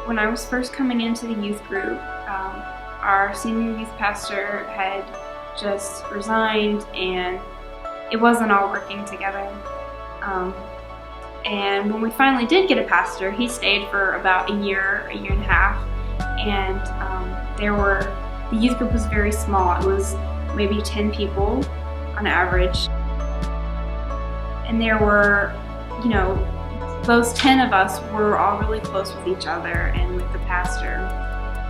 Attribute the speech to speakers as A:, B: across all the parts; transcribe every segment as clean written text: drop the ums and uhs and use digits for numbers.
A: When I was first coming into the youth group, our senior youth pastor had just resigned and it wasn't all working together. And when we finally did get a pastor, he stayed for about a year and a half. And the youth group was very small. It was maybe 10 people on average. And there were, those 10 of us were all really close with each other and with the pastor.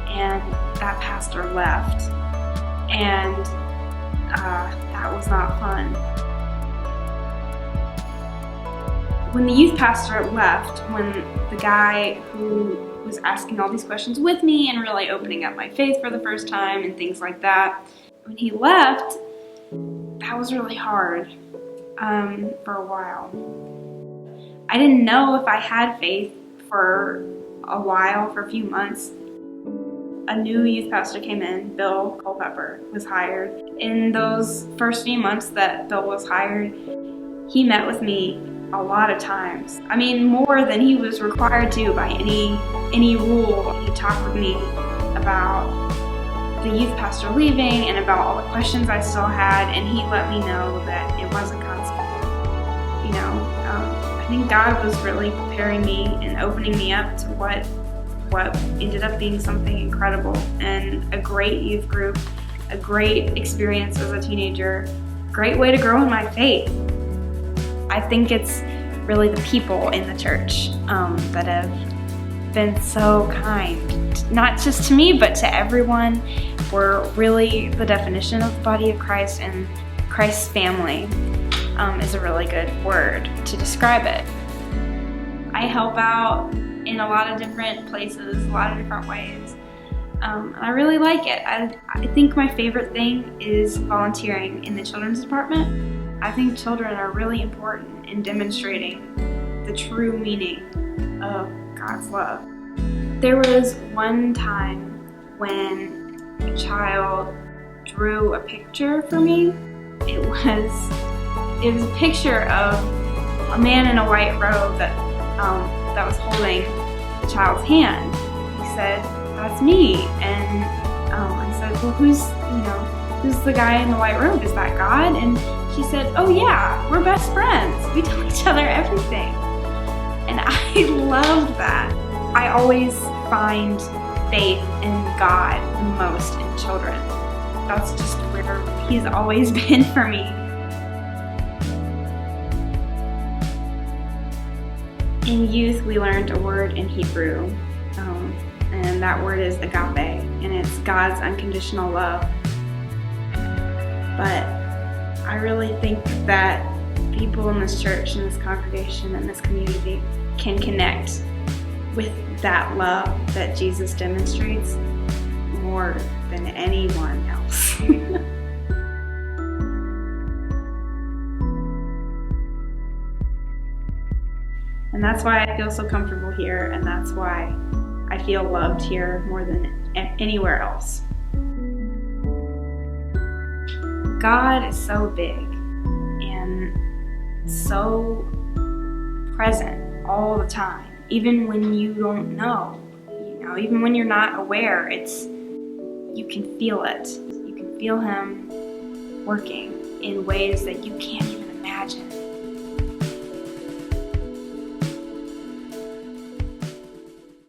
A: And that pastor left. And that was not fun. When the youth pastor left, when the guy who was asking all these questions with me and really opening up my faith for the first time and things like that, when he left, that was really hard for a while. I didn't know if I had faith for a while, for a few months. A new youth pastor came in, Bill Culpepper, was hired. In those first few months that Bill was hired, he met with me a lot of times. I mean, more than he was required to by any rule. He talked with me about the youth pastor leaving and about all the questions I still had, and he let me know that it wasn't God's fault. I think God was really preparing me and opening me up to what ended up being something incredible and a great youth group, a great experience as a teenager, great way to grow in my faith. I think it's really the people in the church that have been so kind, not just to me, but to everyone. We're really the definition of the body of Christ, and Christ's family is a really good word to describe it. I help out in a lot of different places, a lot of different ways. I really like it. I think my favorite thing is volunteering in the children's department. I think children are really important in demonstrating the true meaning of God's love. There was one time when a child drew a picture for me. It was a picture of a man in a white robe that was holding the child's hand. He said, "That's me." And I said, "Well, who's the guy in the white robe? Is that God?" And she said, "Oh yeah, we're best friends. We tell each other everything." And I loved that. I always find faith in God most in children. That's just where He's always been for me. In youth, we learned a word in Hebrew, and that word is agape, and it's God's unconditional love. But I really think that people in this church, in this congregation, in this community can connect with that love that Jesus demonstrates more than anyone else. And that's why I feel so comfortable here, and that's why I feel loved here more than anywhere else. God is so big and so present all the time, even when you don't know, even when you're not aware, you can feel it. You can feel Him working in ways that you can't even imagine.